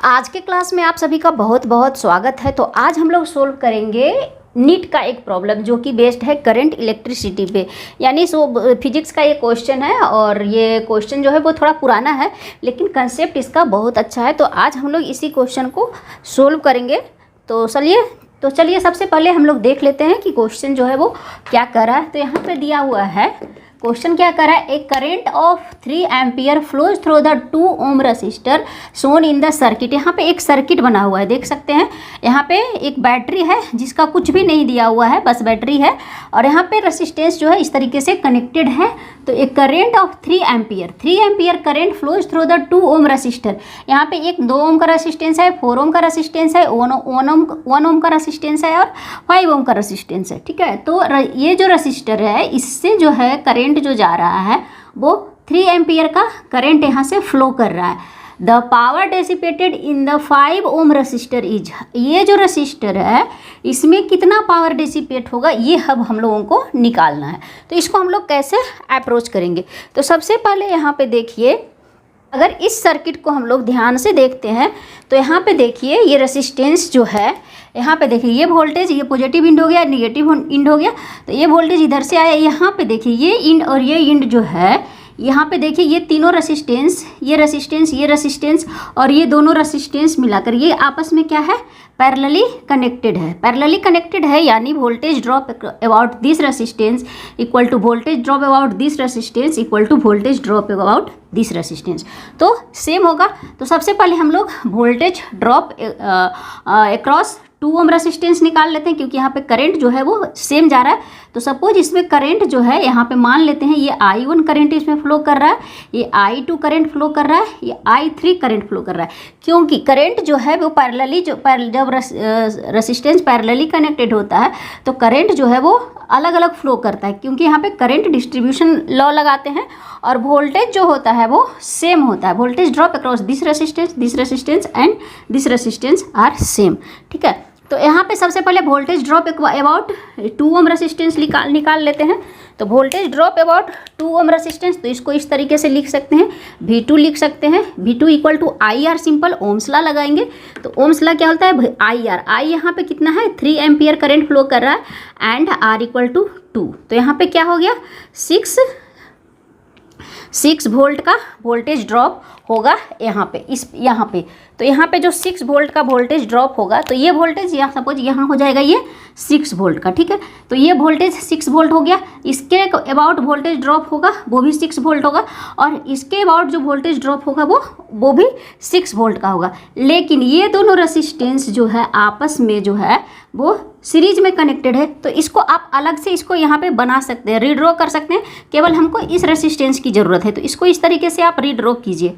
आज के क्लास में आप सभी का बहुत बहुत स्वागत है। तो आज हम लोग सोल्व करेंगे नीट का एक प्रॉब्लम जो कि बेस्ड है करंट इलेक्ट्रिसिटी पे, यानी सो फिजिक्स का ये क्वेश्चन है। और ये क्वेश्चन जो है वो थोड़ा पुराना है लेकिन कंसेप्ट इसका बहुत अच्छा है। तो आज हम लोग इसी क्वेश्चन को सोल्व करेंगे। तो चलिए सबसे पहले हम लोग देख लेते हैं कि क्वेश्चन जो है वो क्या कर रहा है। तो यहाँ पे दिया हुआ है क्वेश्चन क्या कर रहा है, a current of 3 ampere flows through the 2 ohm resistor shown in the circuit. यहाँ पे एक सर्किट बना हुआ है, देख सकते हैं। यहाँ पे एक बैटरी है जिसका कुछ भी नहीं दिया हुआ है, बस बैटरी है। और यहाँ पे रेसिस्टेंस जो है इस तरीके से कनेक्टेड है। तो एक current of 3 ampere current flows through the 2 ohm resistor. यहाँ पे एक 2 ओम का रेसिस्टेंस है, 4 ओम का रेसिस्टेंस है, 1 ओम का रेसिस्टेंस है और 5 ओम का रेसिस्टेंस है। ठीक है, तो ये जो रजिस्टर है इससे जो है करेंट जो जा रहा है वो 3 एम्पियर का करंट यहाँ से फ्लो कर रहा है। The power dissipated in the 5 ohm resistor is, ये जो रजिस्टर है इसमें कितना पावर डेसिपेट होगा ये अब हम लोगों को निकालना है। तो इसको हम लोग कैसे अप्रोच करेंगे, तो सबसे पहले यहाँ पे देखिए, अगर इस सर्किट को हम लोग ध्यान से देखते हैं तो यहाँ पे देखिए ये रेसिस्टेंस जो है, यहाँ पे देखिए ये वोल्टेज, ये पॉजिटिव इंड हो गया, नेगेटिव इंड हो गया। तो ये वोल्टेज इधर से आया, यहाँ पे देखिए ये इंड और ये इंड जो है, यहाँ पे देखिए ये तीनों रेसिस्टेंस, ये रेसिस्टेंस और ये दोनों रेसिस्टेंस मिलाकर ये आपस में क्या है, पैरेलली कनेक्टेड है। यानी voltage drop about this resistance equal to voltage drop about this resistance equal to voltage drop about this resistance. तो सेम होगा। तो सबसे पहले हम लोग voltage drop across 2 ohm resistance निकाल लेते हैं, क्योंकि यहाँ पे करंट जो है वो सेम जा रहा है। तो सपोज इसमें करंट जो है, यहाँ पे मान लेते हैं ये I1 करंट इसमें फ्लो कर रहा है, ये I2 करंट फ्लो कर रहा है, ये I3 करंट फ्लो कर रहा है। क्योंकि करंट जो है वो पैरेलली जब रेसिस्टेंस पैरेलली कनेक्टेड होता है तो करंट जो है वो अलग अलग फ्लो करता है, क्योंकि यहाँ पे करंट डिस्ट्रीब्यूशन लॉ लगाते हैं। और वोल्टेज जो होता है वो सेम होता है, voltage drop across this resistance and this resistance are same. ठीक है, तो यहाँ पे सबसे पहले voltage drop about 2 ohm resistance निकाल लेते हैं। तो voltage drop about 2 ohm resistance, तो इसको इस तरीके से लिख सकते हैं, V2 लिख सकते हैं। V2 equal to IR, simple ohm's law लगाएंगे। तो ओम्स लॉ क्या होता है, IR, I यहाँ पे कितना है, 3 एम्पियर करंट फ्लो कर रहा है एंड R इक्वल टू 2। तो यहाँ पे क्या हो गया, 6 वोल्ट का वोल्टेज ड्रॉप होगा यहाँ पे। तो यहाँ पे जो 6 वोल्ट का वोल्टेज ड्रॉप होगा, तो ये वोल्टेज यहाँ सपोज यहाँ हो जाएगा ये 6 वोल्ट का। ठीक है, तो ये वोल्टेज 6 वोल्ट हो गया। इसके अबाउट वोल्टेज ड्रॉप होगा वो भी 6 वोल्ट होगा, और इसके अबाउट जो वोल्टेज ड्रॉप होगा वो भी 6 वोल्ट का होगा। लेकिन ये दोनों रेसिस्टेंस जो है आपस में जो है वो सीरीज में कनेक्टेड है। तो इसको आप अलग से इसको यहाँ पे बना सकते हैं, रीड्रॉ कर सकते हैं। केवल हमको इस रेसिस्टेंस की ज़रूरत है, तो इसको इस तरीके से आप रीड्रॉ कीजिए।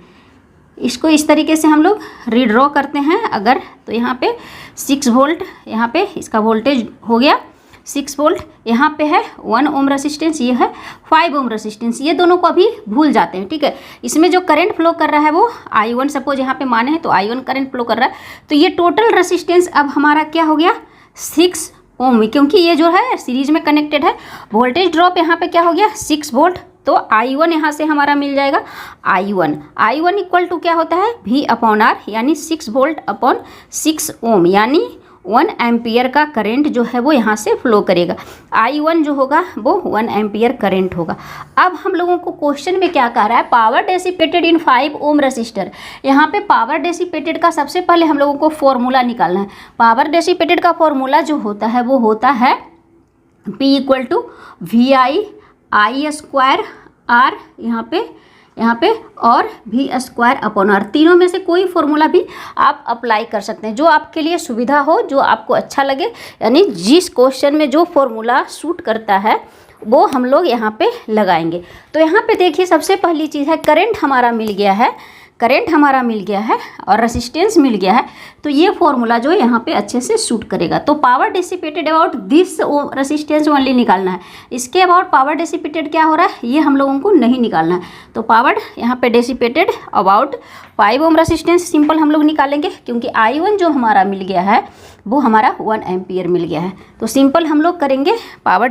इसको इस तरीके से हम लोग रीड्रॉ करते हैं अगर, तो यहाँ पे 6 वोल्ट, यहाँ पे इसका वोल्टेज हो गया 6 वोल्ट। यहाँ पे है 1 ओम रेसिस्टेंस, ये है 5 ओम रेसिस्टेंस। ये दोनों को अभी भूल जाते हैं। ठीक है, इसमें जो करंट फ्लो कर रहा है वो I1 सपोज यहाँ पे माने हैं, तो I1 करंट फ्लो कर रहा है। तो ये टोटल रेसिस्टेंस अब हमारा क्या हो गया, 6 ओम, क्योंकि ये जो है सीरीज में कनेक्टेड है। वोल्टेज ड्रॉप यहाँ पे क्या हो गया, 6 वोल्ट। तो I1 यहाँ से हमारा मिल जाएगा, I1 इक्वल टू क्या होता है, V अपॉन R, यानी 6 वोल्ट अपॉन 6 ओम, यानी 1 एम्पियर का करंट जो है वो यहाँ से फ्लो करेगा। I1 जो होगा वो 1 एम्पियर करंट होगा। अब हम लोगों को क्वेश्चन में क्या कह रहा है, पावर डेसिपेटेड इन 5 ओम रजिस्टर। यहाँ पे पावर डेसिपेटेड का सबसे पहले हम लोगों को फॉर्मूला निकालना है। पावर डेसिपेटेड का फॉर्मूला जो होता है वो होता है P equal to VI square R यहाँ पे और V स्क्वायर अपॉन R। तीनों में से कोई फॉर्मूला भी आप अप्लाई कर सकते हैं, जो आपके लिए सुविधा हो, जो आपको अच्छा लगे। यानी जिस क्वेश्चन में जो फॉर्मूला सूट करता है वो हम लोग यहाँ पे लगाएंगे। तो यहाँ पे देखिए सबसे पहली चीज़ है, करंट हमारा मिल गया है और रेसिस्टेंस मिल गया है। तो ये फॉर्मूला जो यहाँ पे अच्छे से सूट करेगा। तो power dissipated about this resistance only निकालना है। इसके अबाउट पावर डिसिपेटेड क्या हो रहा है ये हम लोगों को नहीं निकालना है। तो पावर यहाँ पे dissipated about 5 ohm resistance simple हम लोग निकालेंगे, क्योंकि I1 जो हमारा मिल गया है वो हमारा 1 एम्पियर मिल गया है। तो सिंपल हम लोग करेंगे पावर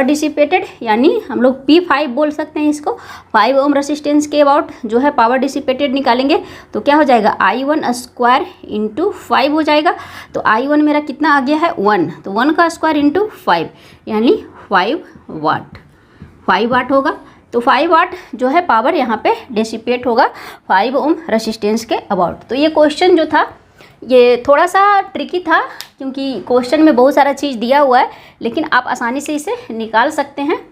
डिसिपेटेड यानी हम लोग P5 बोल सकते हैं इसको। 5 ओम रेसिस्टेंस के अबाउट जो है पावर डिसिपेटेड निकालेंगे तो क्या हो जाएगा, I1 स्क्वायर इंटू 5 हो जाएगा। तो I1 मेरा कितना आ गया है 1, तो 1 का स्क्वायर इंटू 5 यानी 5 वाट, 5 वाट होगा। तो 5 वाट जो है पावर यहाँ पे डिसिपेट होगा 5 ओम रेसिस्टेंस के अबाउट। तो ये क्वेश्चन जो था ये थोड़ा सा ट्रिकी था क्योंकि क्वेश्चन में बहुत सारा चीज़ दिया हुआ है, लेकिन आप आसानी से इसे निकाल सकते हैं।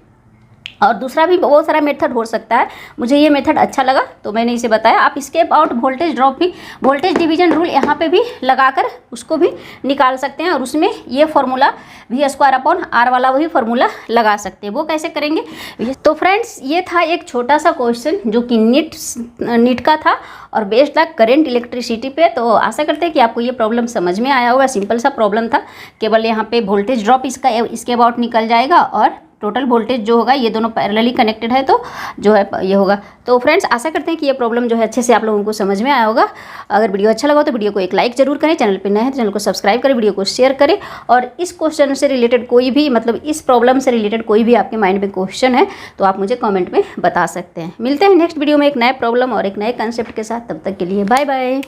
और दूसरा भी बहुत सारा मेथड हो सकता है, मुझे ये मेथड अच्छा लगा तो मैंने इसे बताया। आप इसके अबाउट वोल्टेज ड्रॉप भी, वोल्टेज डिवीजन रूल यहाँ पे भी लगाकर उसको भी निकाल सकते हैं और उसमें ये formula V square upon R वाला वही फार्मूला लगा सकते हैं। वो कैसे करेंगे? तो फ्रेंड्स ये था एक छोटा सा क्वेश्चन जो कि नीट का था और बेस्ड था करंट इलेक्ट्रिसिटी पे। तो आशा करते हैं कि आपको ये प्रॉब्लम समझ में आया होगा। सिंपल सा प्रॉब्लम था, केवल यहाँ पे वोल्टेज ड्रॉप इसके अबाउट निकल जाएगा और टोटल वोल्टेज जो होगा, ये दोनों पैरेलली कनेक्टेड है तो जो है ये होगा। तो फ्रेंड्स आशा करते हैं कि ये प्रॉब्लम जो है अच्छे से आप लोगों को समझ में आया होगा। अगर वीडियो अच्छा लगा तो वीडियो को एक लाइक जरूर करें, चैनल पे नए हैं तो चैनल को सब्सक्राइब करें, वीडियो को शेयर करें। और इस क्वेश्चन से रिलेटेड कोई भी, मतलब इस प्रॉब्लम से रिलेटेड कोई भी आपके माइंड में क्वेश्चन है तो आप मुझे कॉमेंट में बता सकते हैं। मिलते हैं नेक्स्ट वीडियो में एक नए प्रॉब्लम और एक नए कंसेप्ट के साथ, तब तक के लिए बाय बाय।